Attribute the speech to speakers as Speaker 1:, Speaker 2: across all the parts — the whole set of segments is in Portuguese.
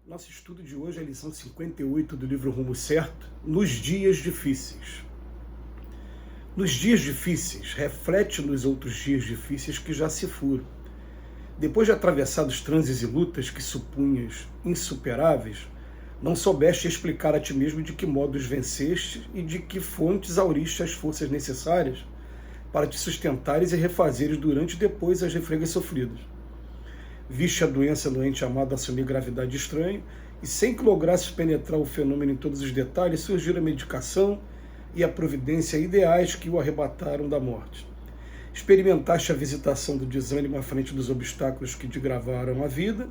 Speaker 1: Nosso estudo de hoje é a lição 58 do livro Rumo Certo, nos dias difíceis. Nos dias difíceis, reflete nos outros dias difíceis que já se foram. Depois de atravessar os transes e lutas que supunhas insuperáveis, não soubeste explicar a ti mesmo de que modo os venceste e de que fontes auriste as forças necessárias para te sustentares e refazeres durante e depois as refregas sofridas. Viste a doença no ente amado assumir gravidade estranha, e sem que lograsses penetrar o fenômeno em todos os detalhes, surgiu a medicação e a providência ideais que o arrebataram da morte. Experimentaste a visitação do desânimo à frente dos obstáculos que te gravaram a vida,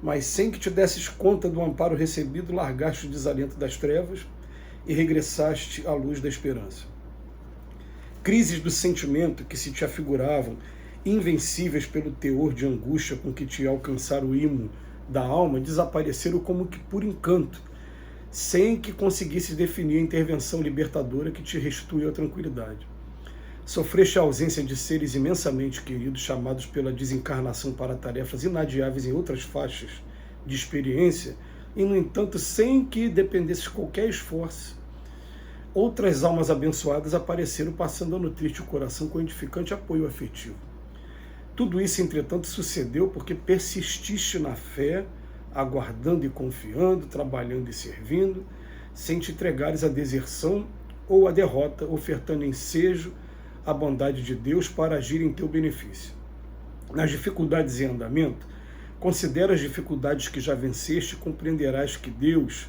Speaker 1: mas sem que te desses conta do amparo recebido, largaste o desalento das trevas e regressaste à luz da esperança. Crises do sentimento que se te afiguravam invencíveis pelo teor de angústia com que te alcançar o imo da alma, desapareceram como que por encanto, sem que conseguisse definir a intervenção libertadora que te restitui a tranquilidade. Sofreste a ausência de seres imensamente queridos, chamados pela desencarnação para tarefas inadiáveis em outras faixas de experiência, e, no entanto, sem que dependesse de qualquer esforço, outras almas abençoadas apareceram, passando a nutrir-te o coração com edificante apoio afetivo. Tudo isso, entretanto, sucedeu porque persististe na fé, aguardando e confiando, trabalhando e servindo, sem te entregares à deserção ou à derrota, ofertando ensejo à bondade de Deus para agir em teu benefício. Nas dificuldades em andamento, considera as dificuldades que já venceste e compreenderás que Deus,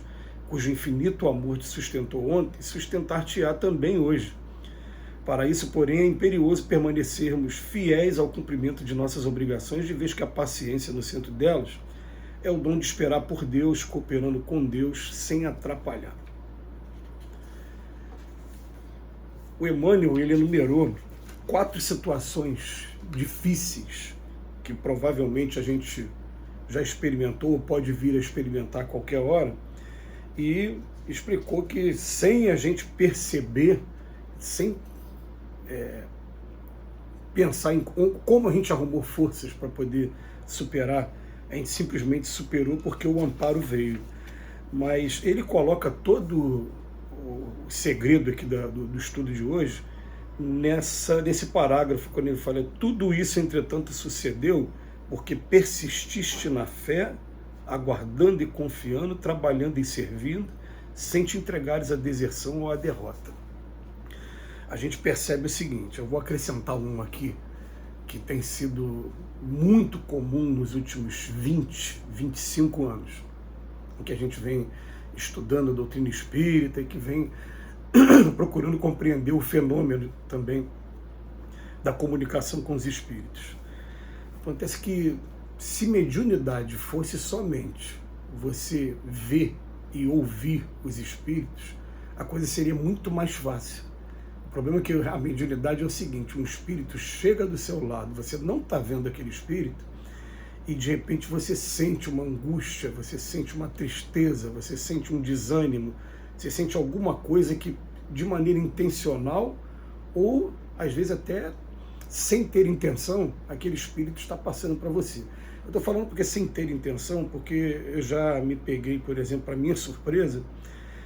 Speaker 1: cujo infinito amor te sustentou ontem, sustentar-te-á também hoje. Para isso, porém, é imperioso permanecermos fiéis ao cumprimento de nossas obrigações, de vez que a paciência no centro delas é o dom de esperar por Deus, cooperando com Deus, sem atrapalhar. O Emmanuel, ele enumerou 4 situações difíceis que provavelmente a gente já experimentou ou pode vir a experimentar a qualquer hora, e explicou que sem a gente perceber, sem pensar em como a gente arrumou forças para poder superar, a gente simplesmente superou porque o amparo veio. Mas ele coloca todo o segredo aqui do estudo de hoje nesse parágrafo, quando ele fala: tudo isso, entretanto, sucedeu porque persististe na fé, aguardando e confiando, trabalhando e servindo, sem te entregares à deserção ou à derrota. A gente percebe o seguinte, eu vou acrescentar um aqui, que tem sido muito comum nos últimos 20, 25 anos, em que a gente vem estudando a doutrina espírita e que vem procurando compreender o fenômeno também da comunicação com os espíritos. Acontece que se mediunidade fosse somente você ver e ouvir os espíritos, a coisa seria muito mais fácil. O problema é que a mediunidade é o seguinte: um espírito chega do seu lado, você não está vendo aquele espírito, e de repente você sente uma angústia, você sente uma tristeza, você sente um desânimo, você sente alguma coisa que, de maneira intencional, ou às vezes até sem ter intenção, aquele espírito está passando para você. Eu estou falando porque sem ter intenção, porque eu já me peguei, por exemplo, para minha surpresa,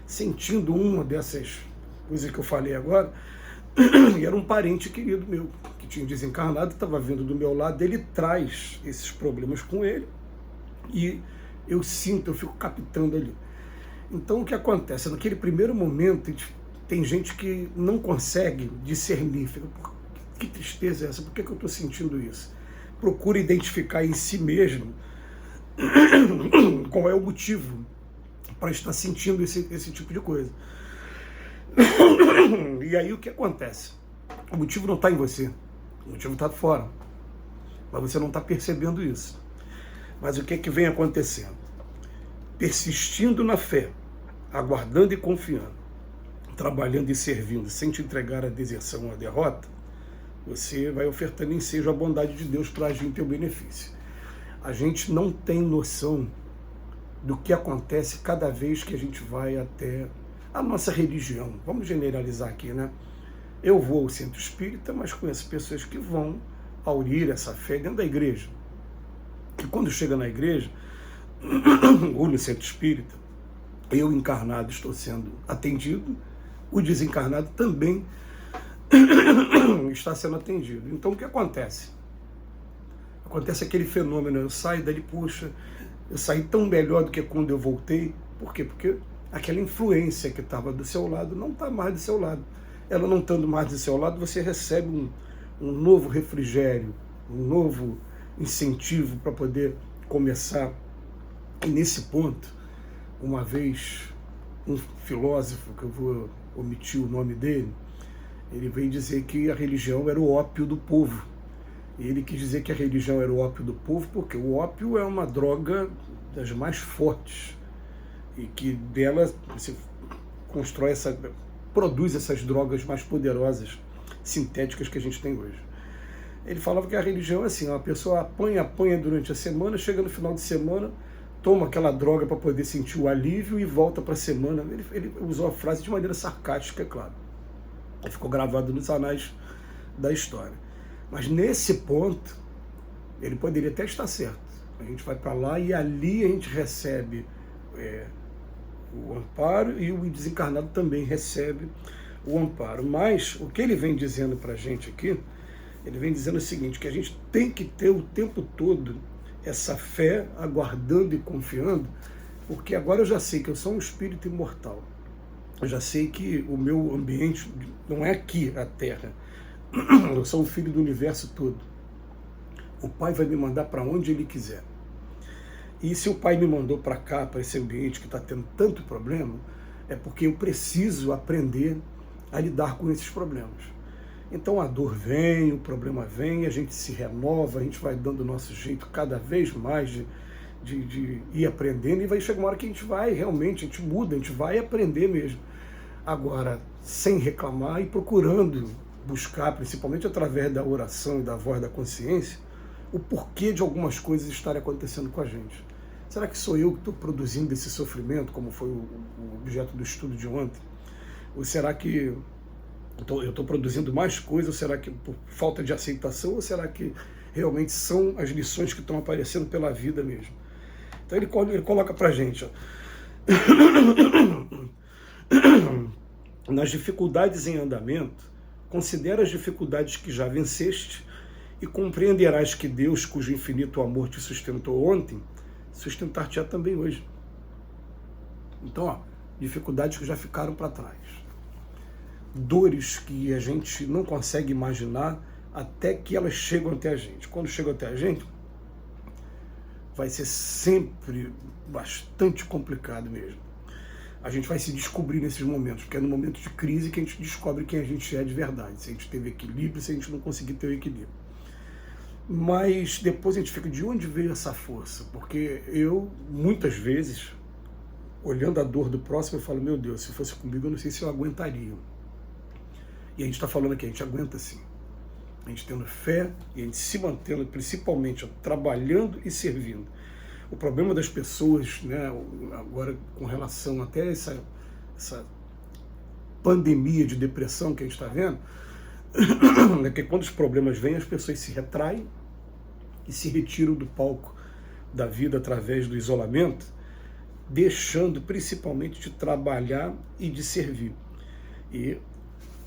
Speaker 1: sentindo uma dessas coisas que eu falei agora, e era um parente querido meu, que tinha desencarnado, estava vindo do meu lado, ele traz esses problemas com ele, e eu sinto, eu fico captando ali. Então o que acontece? Naquele primeiro momento, tem gente que não consegue discernir, fica: que tristeza é essa? Por que eu estou sentindo isso? Procura identificar em si mesmo qual é o motivo para estar sentindo esse tipo de coisa. E aí o que acontece? O motivo não está em você, o motivo está fora, mas você não está percebendo isso. Mas o que é que vem acontecendo? Persistindo na fé, aguardando e confiando, trabalhando e servindo, sem te entregar à deserção ou à derrota, você vai ofertando ensejo à bondade de Deus para agir em teu benefício. A gente não tem noção do que acontece cada vez que a gente vai até a nossa religião. Vamos generalizar aqui, né? Eu vou ao centro espírita, mas conheço pessoas que vão aurir essa fé dentro da igreja. E quando chega na igreja, ou no centro espírita, eu encarnado estou sendo atendido, o desencarnado também está sendo atendido. Então o que acontece? Acontece aquele fenômeno, eu saio dali, puxa, eu saí tão melhor do que quando eu voltei. Por quê? Porque aquela influência que estava do seu lado não está mais do seu lado. Ela não estando mais do seu lado, você recebe um novo refrigério, um novo incentivo para poder começar. E nesse ponto, uma vez, um filósofo, que eu vou omitir o nome dele, ele veio dizer que a religião era o ópio do povo. E ele quis dizer que a religião era o ópio do povo porque o ópio é uma droga das mais fortes e que dela você produz essas drogas mais poderosas, sintéticas que a gente tem hoje. Ele falava que a religião é assim, a pessoa apanha durante a semana, chega no final de semana, toma aquela droga para poder sentir o alívio e volta para a semana. Ele usou a frase de maneira sarcástica, é claro. E ficou gravado nos anais da história. Mas nesse ponto, ele poderia até estar certo. A gente vai para lá e ali a gente recebe o amparo e o desencarnado também recebe o amparo. Mas o que ele vem dizendo para a gente aqui, ele vem dizendo o seguinte, que a gente tem que ter o tempo todo essa fé, aguardando e confiando, porque agora eu já sei que eu sou um espírito imortal. Eu já sei que o meu ambiente não é aqui, a Terra. Eu sou um filho do universo todo. O Pai vai me mandar para onde Ele quiser. E se o Pai me mandou para cá, para esse ambiente que está tendo tanto problema, é porque eu preciso aprender a lidar com esses problemas. Então a dor vem, o problema vem, a gente se renova, a gente vai dando o nosso jeito cada vez mais de ir aprendendo, e vai chegar uma hora que a gente vai realmente, a gente muda, a gente vai aprender mesmo. Agora, sem reclamar e procurando buscar, principalmente através da oração e da voz da consciência, o porquê de algumas coisas estarem acontecendo com a gente. Será que sou eu que estou produzindo esse sofrimento, como foi o objeto do estudo de ontem? Ou será que eu estou produzindo mais coisas, ou será que por falta de aceitação, ou será que realmente são as lições que estão aparecendo pela vida mesmo? Então ele coloca para a gente, ó, nas dificuldades em andamento, considera as dificuldades que já venceste e compreenderás que Deus, cujo infinito amor te sustentou ontem, sustentar-te-á também hoje. Então, ó, dificuldades que já ficaram para trás. Dores que a gente não consegue imaginar até que elas chegam até a gente. Quando chegam até a gente, vai ser sempre bastante complicado mesmo. A gente vai se descobrir nesses momentos, porque é no momento de crise que a gente descobre quem a gente é de verdade, se a gente teve equilíbrio, se a gente não conseguir ter o equilíbrio. Mas depois a gente fica, de onde veio essa força? Porque eu, muitas vezes, olhando a dor do próximo, eu falo, meu Deus, se fosse comigo, eu não sei se eu aguentaria. E a gente está falando aqui, a gente aguenta sim. A gente tendo fé e a gente se mantendo, principalmente, ó, trabalhando e servindo. O problema das pessoas, né, agora com relação até essa pandemia de depressão que a gente está vendo, é que quando os problemas vêm, as pessoas se retraem e se retiram do palco da vida através do isolamento, deixando principalmente de trabalhar e de servir. E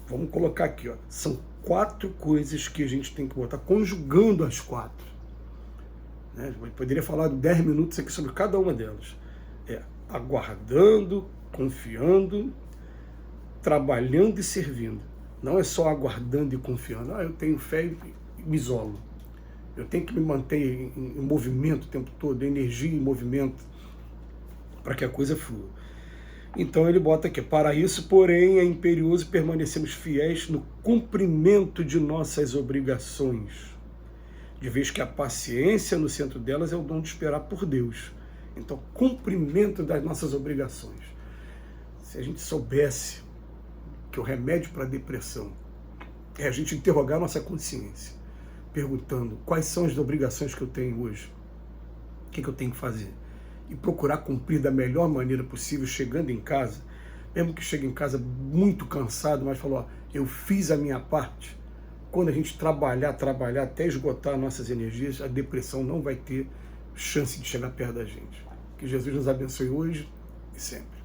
Speaker 1: vamos colocar aqui, ó, são 4 coisas que a gente tem que botar, conjugando as 4. Né? Eu poderia falar 10 minutos aqui sobre cada uma delas. Aguardando, confiando, trabalhando e servindo. Não é só aguardando e confiando. Eu tenho fé e me isolo. Eu tenho que me manter em movimento o tempo todo, energia em movimento, para que a coisa flua. Então ele bota aqui, para isso, porém, é imperioso permanecermos fiéis no cumprimento de nossas obrigações, de vez que a paciência no centro delas é o dom de esperar por Deus. Então, cumprimento das nossas obrigações. Se a gente soubesse que o remédio para a depressão é a gente interrogar a nossa consciência, perguntando quais são as obrigações que eu tenho hoje, o que eu tenho que fazer, e procurar cumprir da melhor maneira possível, chegando em casa, mesmo que chegue em casa muito cansado, mas falou, eu fiz a minha parte. Quando a gente trabalhar até esgotar nossas energias, a depressão não vai ter chance de chegar perto da gente. Que Jesus nos abençoe hoje e sempre.